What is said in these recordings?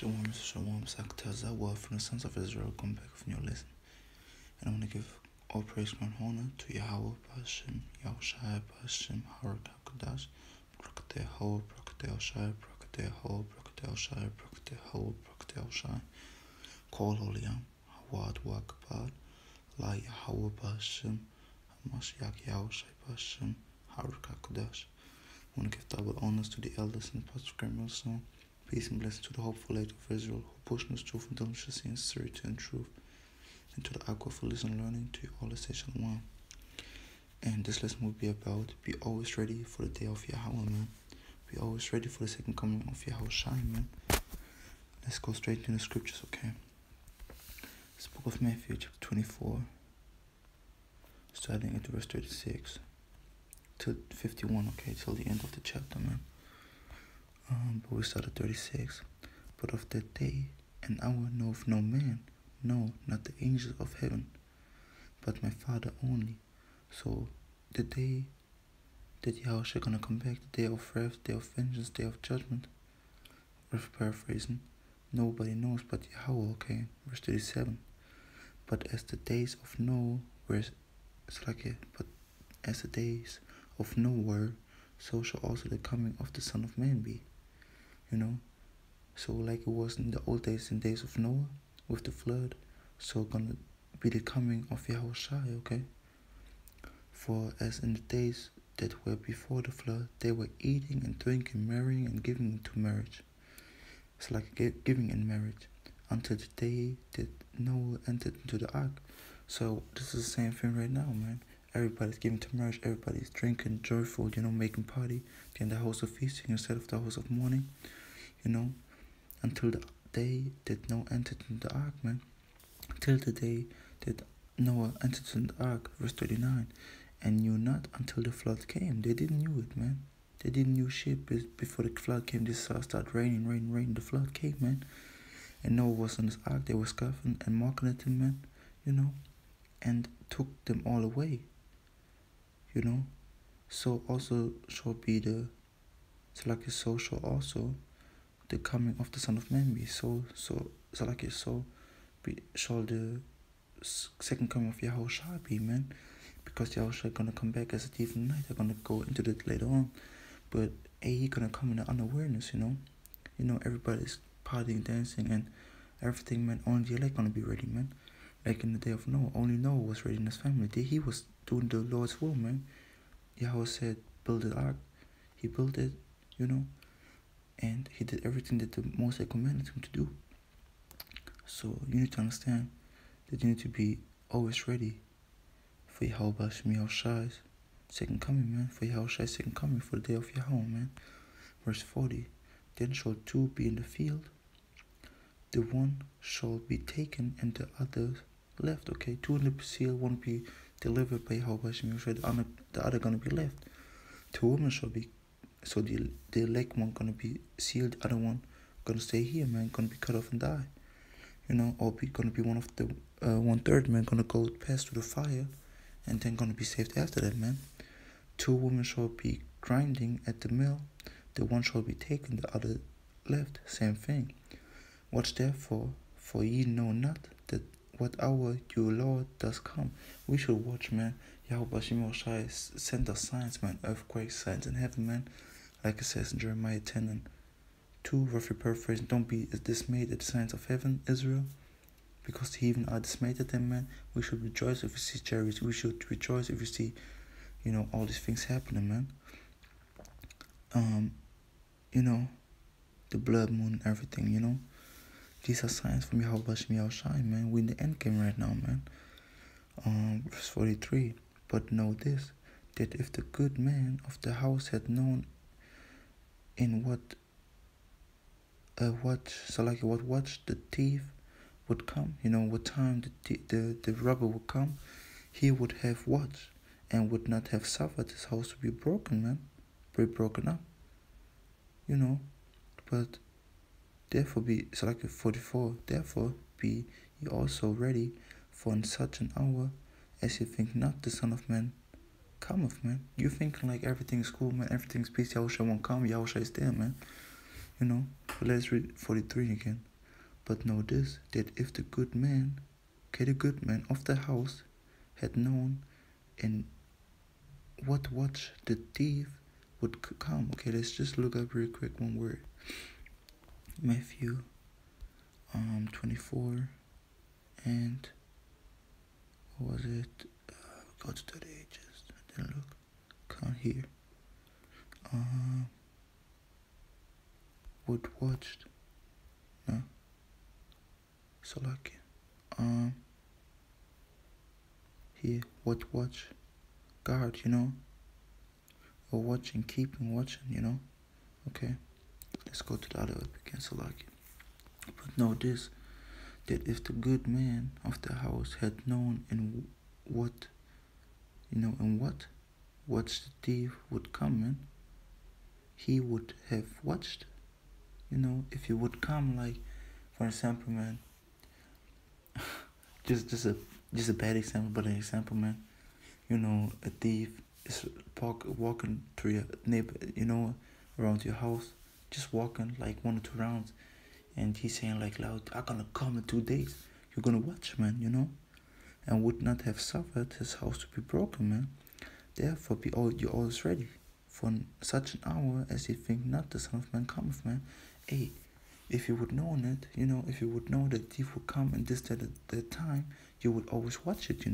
Shalom, Yahawah from the sons of Israel. Come back with a new lesson. And I'm going to give all praise and honor to Yahawah, HASHAM, Yahushua, HASHAM, HARAWCHAA, BARAKATHA, HAWAD, BARAKATHA, HASHAM, BARAKATHA, HAWAD, BARAKATHA, HASHAM, BARAKATHA, HAWAD, BARAKATHA, HASHAM, HALALYAM, HAWAD, KABAD, Yahawah, HASHAM, HAMASHIACH, HASHAM, HARAWCHAA. I want to give double honors to the elders and pastors of song. Peace and blessing to the hopeful light of Israel, who push us truth and demonstrate sincerity and truth, and to the aqua for listening and learning, to you all the Shalom. And this lesson will be about be always ready for the day of Yahawah, man. Be always ready for the second coming of YAHAWASHI, man. Let's go straight into the scriptures, okay? It's the book of Matthew, chapter 24, starting at verse 36 to 51, okay, till the end of the chapter, man. But we start at 36. But of that day and hour knoweth no man, no, not the angels of heaven, but my Father only. So the day that Yahushua gonna come back, the day of wrath, day of vengeance, day of judgment, rough paraphrasing, nobody knows but Yahawah, okay, verse 37. But as the days of Noah were, but as the days of Noah were, so shall also the coming of the Son of Man be. You know, so like it was in the old days, in days of Noah with the flood, so gonna be the coming of Yahushua, okay? For as in the days that were before the flood, they were eating and drinking, marrying and giving into marriage. It's like giving in marriage until the day that Noah entered into the ark. So this is the same thing right now, man. Everybody's giving to marriage, everybody's drinking, joyful, you know, making party, in the house of feasting instead of the house of mourning, you know, until the day that Noah entered into the ark, man. Till the day that Noah entered into the ark, verse 39, and knew not until the flood came. They didn't know it, man. They didn't know shit before the flood came. This started raining. The flood came, man. And Noah was on this ark. They were scoffing and mocking at him, man, you know, and took them all away. You know, so also shall be the, so shall also the coming of the Son of Man be. So shall the second coming of Yahushua be, man. Because Yahushua gonna come back as a thief in the night. I'm gonna go into that later on. But he gonna come in the unawareness, you know. You know, everybody's partying, dancing, and everything, man. Only the elect gonna be ready, man. Like in the day of Noah, only Noah was ready in his family. He was doing the Lord's will, man. Yahweh said, build the ark. He built it, you know, and he did everything that the Most High commanded him to do. So you need to understand that you need to be always ready for Yahawah's second coming, man. For Yahawah's second coming, for the day of Yahawah, man. Verse 40. Then shall two be in the field. The one shall be taken and the other left, okay? Two in the field, one be delivered by Yahawah, the other gonna be left. Two women shall be, so the elect one gonna be sealed, the other one gonna stay here, man, gonna be cut off and die, you know, or gonna be one of the 1/3, man, gonna go pass through the fire and then gonna be saved after that, man. Two women shall be grinding at the mill, the one shall be taken, the other left, same thing. Watch therefore, for ye know not that what hour your Lord does come. We should watch, man. Yahawah send us signs, man. Earthquakes, signs in heaven, man. Like it says in Jeremiah 10:2, roughly paraphrasing. Don't be dismayed at the signs of heaven, Israel, because the heathen are dismayed at them, man. We should rejoice if we see chariots. We should rejoice if we see, you know, all these things happening, man. You know, the blood moon and everything, you know. These are signs from Yahuwah, man. We're in the end game right now, man. Verse 43. But know this, that if the good man of the house had known in what watch the thief would come, you know, what time the robber would come, he would have watched and would not have suffered his house to be broken, man. Be broken up, you know. But therefore be, 44, therefore be ye also ready, for in such an hour as you think not the Son of Man cometh, man. You thinking like everything's cool, man, everything's peace, Yahushua won't come, Yahushua is there, man. You know, but let's read 43 again. But know this, that if the good man, okay, the good man of the house had known in what watch the thief would come. Okay, let's just look up real quick one word. Matthew 24 and what was it? Go to the ages. Then look. Count here. Would watched. No. So like here, what watch? Guard, you know? Or watching, keeping, watching, you know? Okay. Let's go to the other word again, so like. But know this, that if the good man of the house had known in what, watch the thief would come in, he would have watched. If he would come, like, for example, man, just a bad example, but an example, man. A thief is walking through your neighbor, around your house, just walking like 1 or 2 rounds, and he's saying like loud, "I'm gonna come in 2 days." You're gonna watch, man, and would not have suffered his house to be broken, man. Therefore, you're always ready for such an hour as you think not the Son of Man cometh, man. Hey, if you would know it, if you would know that the thief would come in this that time, you would always watch it,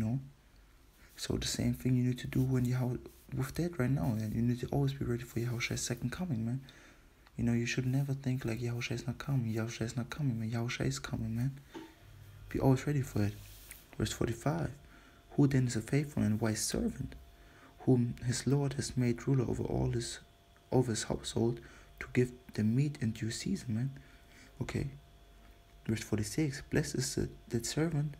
So the same thing you need to do when with that right now, and you need to always be ready for Yahawah's second coming, man. You should never think like Yahawah is not coming. Yahawah is not coming, man. Yahawah is coming, man. Be always ready for it. Verse 45. Who then is a faithful and wise servant, whom his Lord has made ruler over his household, to give them meat in due season, man. Okay. Verse 46. Blessed is that servant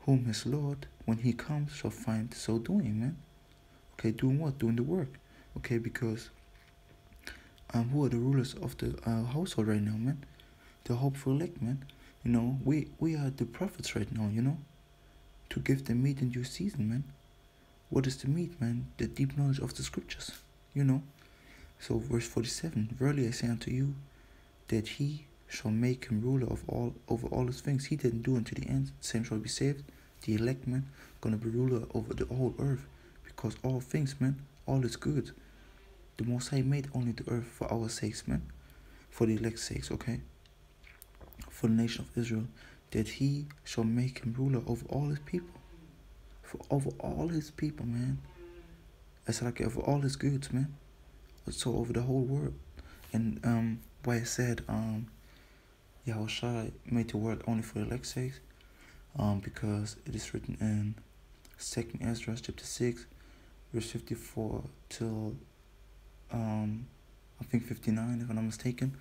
whom his Lord, when he comes, shall find so doing, man. Okay, doing what? Doing the work. Okay, because who are the rulers of the household right now, man? The hopeful elect, man. We are the prophets right now, to give them meat in due season, man. What is the meat, man? The deep knowledge of the scriptures, So verse 47, verily I say unto you, that he shall make him ruler over all his things. He didn't do unto the end. Same shall be saved. The elect, man, gonna be ruler over the whole earth, because all things, man, all is good. The Most High made only the earth for our sakes, man, for the elect's sakes, okay, for the nation of Israel, that he shall make him ruler over all his people, over all his people, man. It's like over all his goods, man. So over the whole world. And why I said Yahawashi made the world only for the elect's sakes, because it is written in 2 Ezra chapter 6, verse 54 till I think 59, if I'm not mistaken.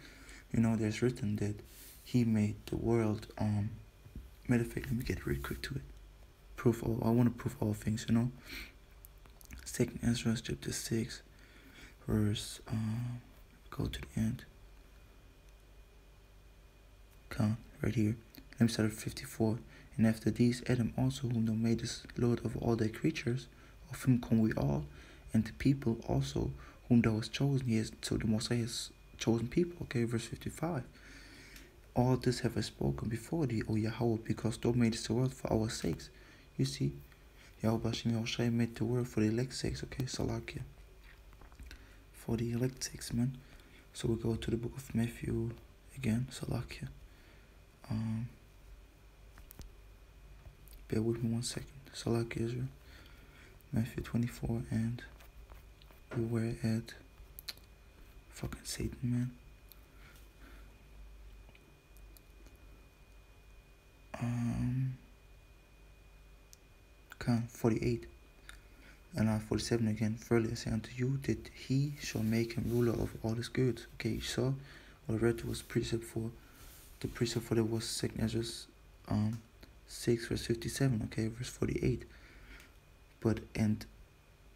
There's written that he made the world. Matter of fact, let me get real quick to it. I want to prove all things, 2 Ezra chapter 6, verse go to the end. Count right here. Let me start at 54. And after these, Adam also, whom thou madest Lord of all thy creatures, of whom come we all, and the people also, whom thou hast chosen. So the Most High has chosen people. Okay, verse 55. All this have I spoken before thee, O Yahawah, because thou madest the world for our sakes. You see, Yahawashi made the world for the elect's sakes. Okay, Salakia. For the elect's sakes, man. So we go to the book of Matthew again, Salakia. Bear with me 1 second. Salakia, Israel. Matthew 24, and we were at fucking Satan, man. 48 and 47 again. Verily I say unto you, that he shall make him ruler of all his goods. Okay, you saw what I read was precept for the precept for that was 2 Ezra 6 verse 57. Okay, verse 48. And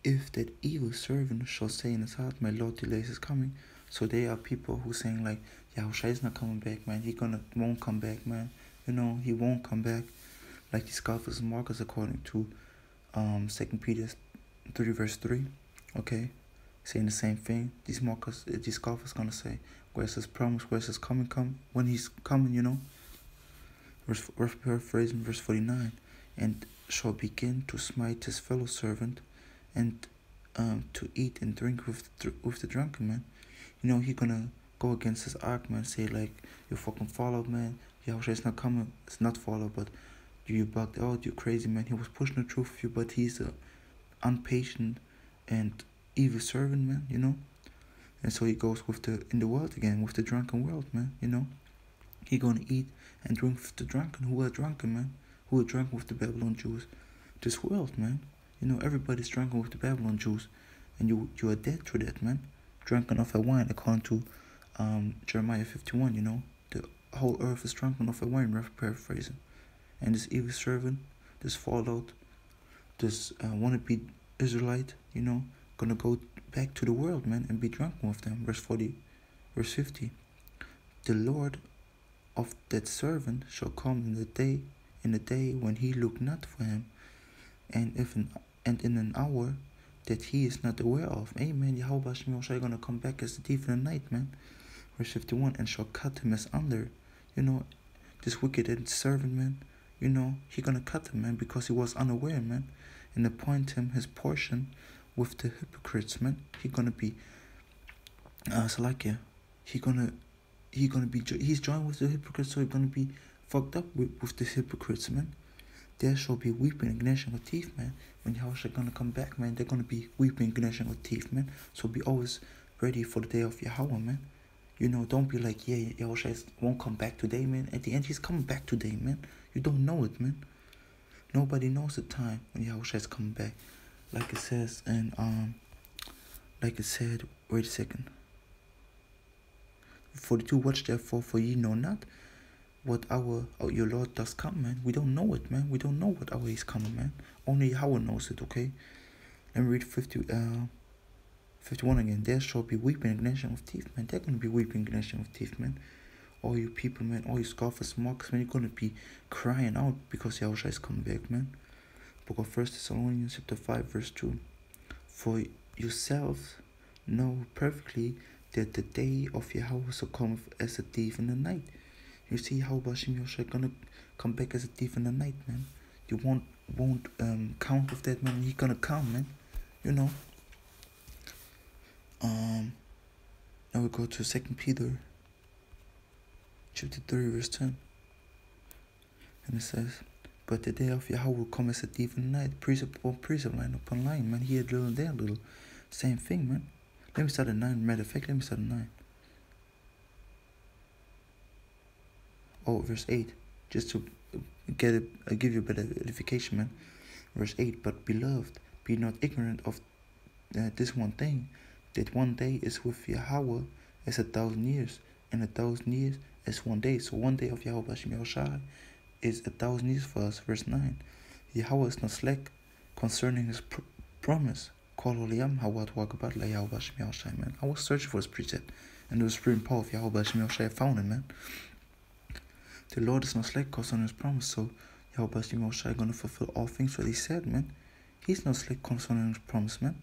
if that evil servant shall say in his heart, my Lord delays his coming. So there are people who saying like, Yahawashi is not coming back, man. He won't come back, man. He won't come back. Like these scoffers and mockers, according to 2 Peter 3 verse 3. Okay, saying the same thing. These scoffers gonna say, where's his promise? Where's his coming? When he's coming, Paraphrasing verse 49, and shall begin to smite his fellow servant, and to eat and drink with the drunken man. You know, he gonna go against his arc, man, say like, you fucking followed, man, Yahweh is not coming, it's not followed, but you bugged out, you crazy, man. He was pushing the truth with you, but he's a impatient and evil servant, man, you know. And so he goes in the world again, with the drunken world, man, you know. He gonna eat and drink with the drunken, who are drunken, man, who are drunken with the Babylon Jews. This world, man, you know, everybody's drunken with the Babylon Jews, and you are dead to that, man. Drunken of a wine, according to Jeremiah 51, you know. The whole earth is drunken of a wine, rough paraphrasing. And this evil servant, this fallout, this wannabe Israelite, you know, gonna go back to the world, man, and be drunken with them. Verse 50. The Lord of that servant shall come in the day when he look not for him, and in an hour that he is not aware of. Amen. Yahawah gonna come back as a thief in the night, man. Verse 51, and shall cut him as under. You know, this wicked servant, man, you know, he gonna cut him, man, because he was unaware, man, and appoint him his portion with the hypocrites, man. He gonna be he's joined with the hypocrites, so he's gonna be fucked up with the hypocrites, man. There shall be weeping and gnashing of teeth, man. When Yahawah gonna come back, man, they're gonna be weeping and gnashing of teeth, man. So be always ready for the day of Yahawah, man. You know, don't be like, yeah, Yahawah won't come back today, man. At the end, he's coming back today, man. You don't know it, man. Nobody knows the time when Yahawah is coming back. Like it says, and like it said, wait a second. 42, watch therefore, for ye know not what hour your Lord does come, man. We don't know it, man. We don't know what hour he's coming, man. Only Yahawah knows it, okay? Let me read 51 again. There shall be weeping and gnashing of teeth, man. They're going to be weeping and gnashing of teeth, man. All you people, man, all you scoffers, mockers, man, you're going to be crying out because Yahawah is coming back, man. Book of 1 Thessalonians chapter 5, verse 2. For yourselves know perfectly that the day of Yahawah shall come as a thief in the night. You see how Yahawah gonna come back as a thief in the night, man. You won't count with that, man. He's gonna come, man. You know. Now we go to 2 Peter chapter 3, verse 10. And it says, but the day of Yahawah will come as a thief in the night, precept upon precept, line upon line, man. Here a little, there a little. Same thing, man. Let me start at 9. Matter of fact, let me start at 9. Oh, verse 8. Just to give you a better edification, man. Verse 8. But beloved, be not ignorant of this one thing, that one day is with Yahawah as 1,000 years, and 1,000 years as one day. So one day of Yahawah is 1,000 years for us. Verse 9. Yahawah is not slack concerning his promise. HALALYAM, HAWAD, KABAD, Yahawah, man. I was searching for his precept, and the spirit and power of Yahawah, I found it, man. The Lord is not slack concerning his promise, so Yahawah gonna fulfill all things what he said, man. He's not slack concerning his promise, man.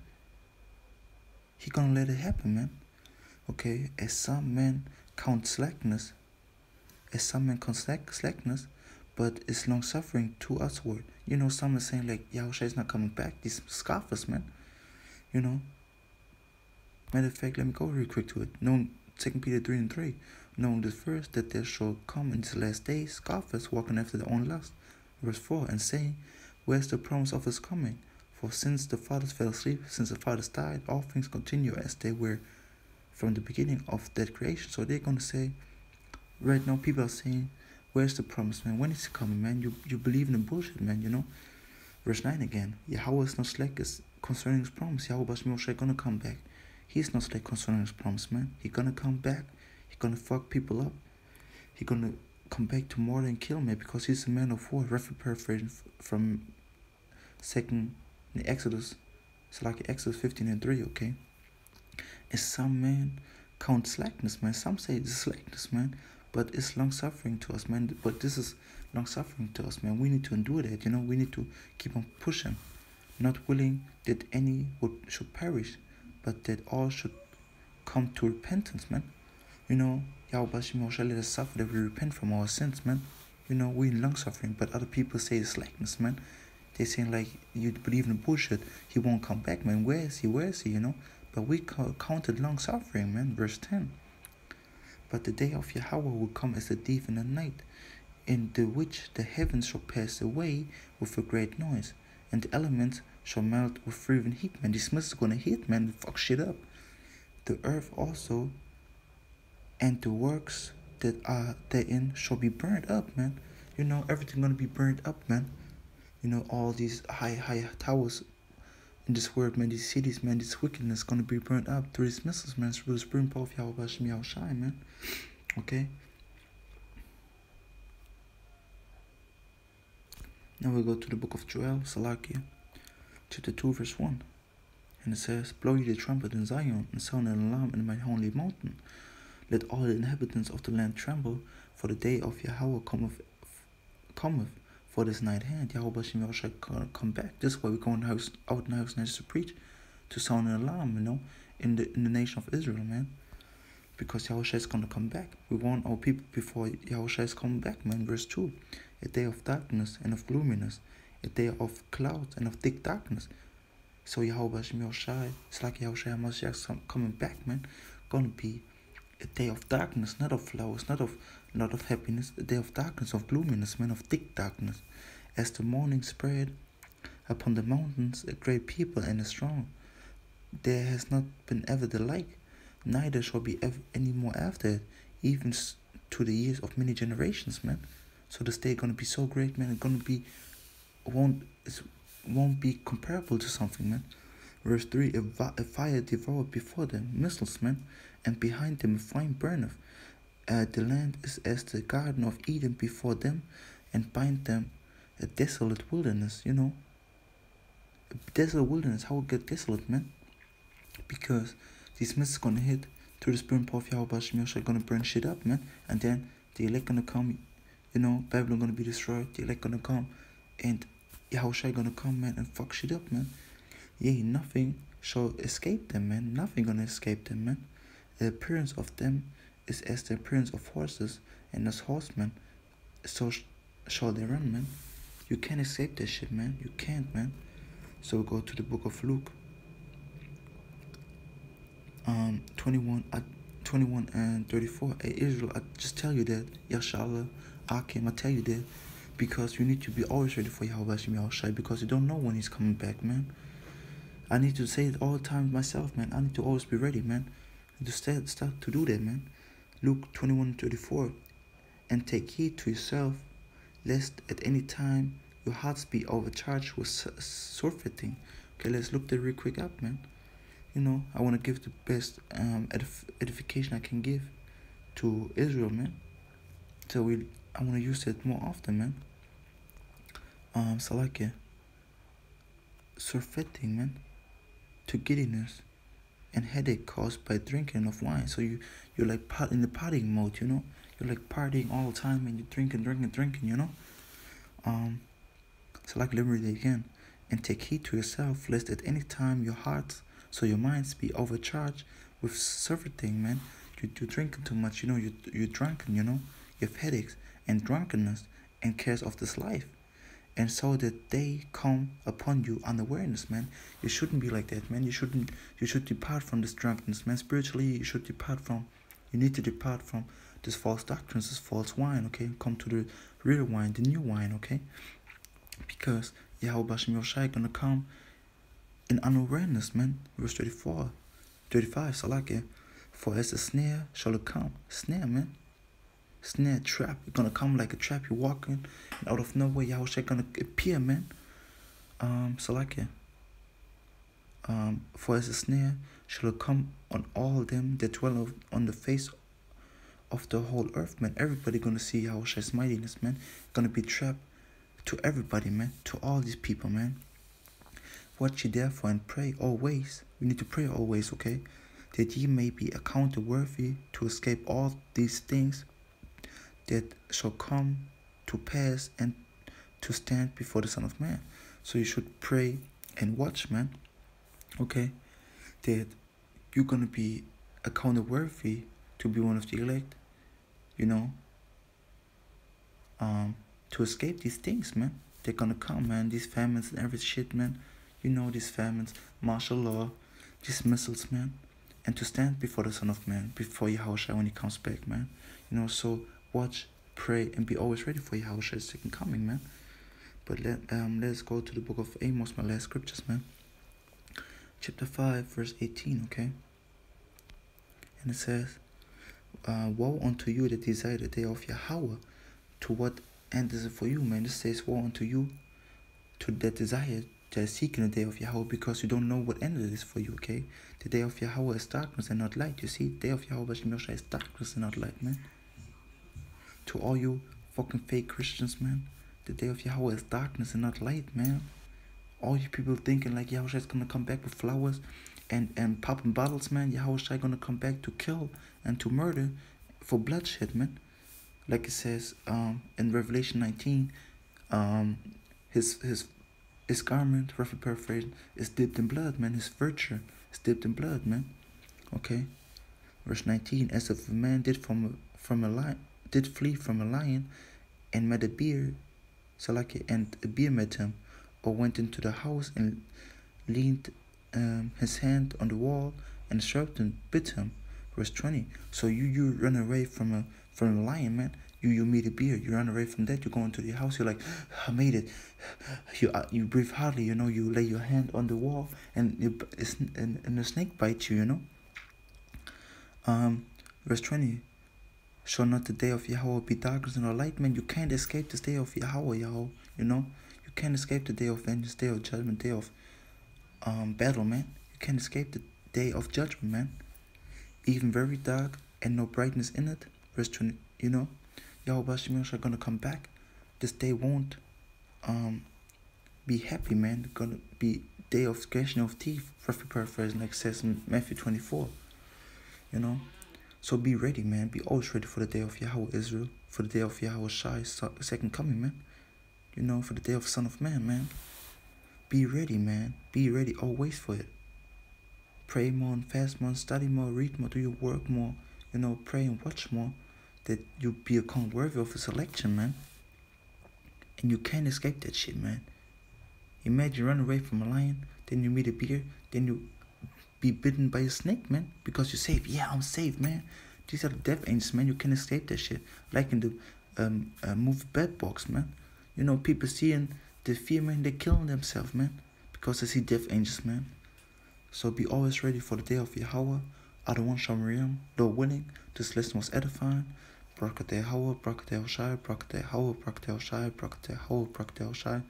He gonna let it happen, man. Okay, as some men count slackness, but it's long suffering to usward. You know, some are saying like Yahawah is not coming back. These scoffers, man. You know. Matter of fact, let me go real quick to it. Knowing 2 Peter 3 and 3. Knowing this verse, that there shall come in the last days scoffers walking after their own lust. Verse 4, and saying, where's the promise of his coming? For since the fathers fell asleep, since the fathers died, all things continue as they were from the beginning of that creation. So they're going to say, right now people are saying, where's the promise, man? When is it coming, man? You believe in the bullshit, man, you know? Verse 9 again. Yahawah is not slack concerning his promise. Yahawah is gonna come back. He's not slack concerning his promise, man. He's gonna come back. He's gonna fuck people up. He's gonna come back to murder and kill, man, because he's a man of war. Roughly paraphrasing from Exodus. It's like Exodus 15 and 3, okay? And some man count slackness, man. Some say it's slackness, man. But it's long suffering to us, man. But this is long suffering to us, man. We need to endure that, you know. We need to keep on pushing. Not willing that any should perish, but that all should come to repentance, man. You know, Yahawah let us suffer that we repent from our sins, man. You know, we in long suffering, but other people say it's slackness, man. They saying like, you believe in bullshit, he won't come back, man. Where is he? Where is he? You know. But we counted long suffering, man. Verse 10. But the day of Yahawah will come as a thief in the night, in the which the heavens shall pass away with a great noise, and the elements shall melt with fervent heat, man. These missiles gonna hit, man, and fuck shit up. The earth also and the works that are therein shall be burned up, man. You know, everything gonna be burned up, man. You know, all these high towers in this world, man, these cities, man, this wickedness gonna be burned up through these missiles, man, through the spring power of Yahawah, HASHAM, man. Okay. Now we go to the book of Joel, Salakia, chapter 2, verse 1. And it says, blow ye the trumpet in Zion, and sound an alarm in my holy mountain. Let all the inhabitants of the land tremble, for the day of Yahawah cometh, for this night hand. Yahawah shall come back. This is why we're going out now to preach, to sound an alarm, you know, in the nation of Israel, man. Because Yahawah is going to come back. We warn our people before Yahawah is coming back, man. Verse 2. A day of darkness and of gloominess, a day of clouds and of thick darkness. So Yahawah, it's like Yahawah HAMASHIACH coming back, man. Gonna be a day of darkness, not of flowers, not of happiness, a day of darkness, of gloominess, man, of thick darkness. As the morning spread upon the mountains, a great people and a strong, there has not been ever the like, neither shall be ever any more after it, even to the years of many generations, man. So this day gonna be so great, man. It's gonna be won't be comparable to something, man. Verse 3: a fire devoured before them, missiles, man, and behind them a flame burneth. The land is as the garden of Eden before them, and behind them a desolate wilderness. You know, a desolate wilderness. How it get desolate, man? Because these missiles gonna hit through the spirit power of Yahawah, gonna burn shit up, man. And then the elect gonna come. You know, Babylon gonna be destroyed, the elect gonna come, and Yahawah gonna come, man, and fuck shit up, man. Yea, nothing shall escape them, man. Nothing gonna escape them, man. The appearance of them is as the appearance of horses, and as horsemen, so shall they run, man. You can't escape that shit, man. You can't, man. So we go to the book of Luke, 21 and 34. Hey, Israel, I just tell you that, Yashala, Akim, I tell you that, because you need to be always ready for Yahawah, because you don't know when he's coming back, man. I need to say it all the time myself, man. I need to always be ready, man. And to start to do that, man. Luke 21:34. And take heed to yourself, lest at any time your hearts be overcharged with surfeiting. Okay, let's look that real quick up, man. You know, I want to give the best edification I can give to Israel, man. So I want to use it more often, man. So like surfeiting, man, to giddiness and headache caused by drinking of wine. So you're like in the partying mode, you know. You're like partying all the time, and you're drinking, you know. So like, let me read it again. And take heed to yourself, lest at any time your hearts, so your minds, be overcharged with surfeiting, man. You're drinking too much, you know. You're drunken, you know. You have headaches and drunkenness and cares of this life, and so that they come upon you unawareness, man. You shouldn't be like that, man. You should depart from this drunkenness, man. Spiritually, you need to depart from this false doctrines, this false wine, okay? Come to the real wine, the new wine, okay? Because Yahawah gonna come in unawareness, man. Verse 35, Salaki. For as a snare shall it come. Snare, man. Snare, trap. It's gonna come like a trap. You're walking, and out of nowhere, Yahawah gonna appear, man. Salaki. For as a snare shall it come on all them that dwell on the face of the whole earth, man. Everybody gonna see Yahawah's mightiness, man. Gonna be trapped to everybody, man. To all these people, man. Watch ye therefore and pray always. We need to pray always, okay? That ye may be accounted worthy to escape all these things that shall come to pass, and to stand before the Son of Man. So you should pray and watch, man. Okay? That you're gonna be accounted worthy to be one of the elect. You know? to escape these things, man. They're gonna come, man. These famines and every shit, man. You know, these famines, martial law, these missiles, man. And to stand before the Son of Man, before Yahawashi when he comes back, man. You know, so watch, pray, and be always ready for Yahawashi's second coming, man. But let's go to the book of Amos, my last scriptures, man. Chapter 5, verse 18, okay? And it says, woe unto you that desire the day of Yahawah. To what end is it for you, man? It says, woe unto you to that desire that is seeking the day of Yahawah, because you don't know what end it is for you, okay? The day of Yahawah is darkness and not light. You see, the day of YAHAWASHI is darkness and not light, man. To all you fucking fake Christians, man, the day of Yahawah is darkness and not light, man. All you people thinking like Yahawashi is gonna come back with flowers and popping bottles, man. Yahawashi gonna come back to kill and to murder for bloodshed, man. Like it says in Revelation 19, his garment, roughly paraphrased, is dipped in blood, man. His virtue is dipped in blood, man. Okay. Verse 19, as if a man did flee from a lion and met a bear, and a bear met him, or went into the house and leaned his hand on the wall, and the serpent bit him. Verse 20. So you run away from a lion, man. You meet a bear, you run away from that, you go into the house, you're like, I made it. You breathe hardly, you know, you lay your hand on the wall, and the snake bites you, you know. Verse 20. Shall not the day of Yahawah be darkness and no light, man? You can't escape this day of Yahawah, you know. You can't escape the day of vengeance, day of judgment, day of battle, man. You can't escape the day of judgment, man. Even very dark and no brightness in it. Verse 20, you know. Yahawashi are gonna come back. This day won't be happy, man. It's gonna be day of scratching of teeth, roughly paraphrasing, like it says in Matthew 24. You know. So be ready, man. Be always ready for the day of Yahawah Israel, for the day of Yahawashi's second coming, man. You know, for the day of Son of Man, man. Be ready, man. Be ready always for it. Pray more and fast more, study more, read more, do your work more. You know, pray and watch more, that you become worthy of his election, man. And you can't escape that shit, man. Imagine you run away from a lion, then you meet a bear, then you be bitten by a snake, man, because you're safe. Yeah, I'm safe, man. These are the death angels, man. You can't escape that shit. Like in the movie Bad Box, man. You know, people seeing the fear, man, they're killing themselves, man, because they see death angels, man. So be always ready for the day of Yahawah. Adawan Shamriyam, Lord willing, this lesson was edifying. Barakatha Yahawah, Barakatha HASHAM, Barakatha Yahawah, Barakatha HASHAM, Barakatha Yahawah, Barakatha HASHAM,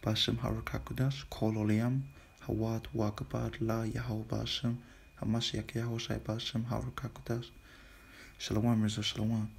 Basham HARAWCHAA, KABAD, HAWAD, KABAD, La Yahawah Basham, HAMASHIACH Yahawah Basham HARAWCHAA. Shalom, Rizal, Shalom.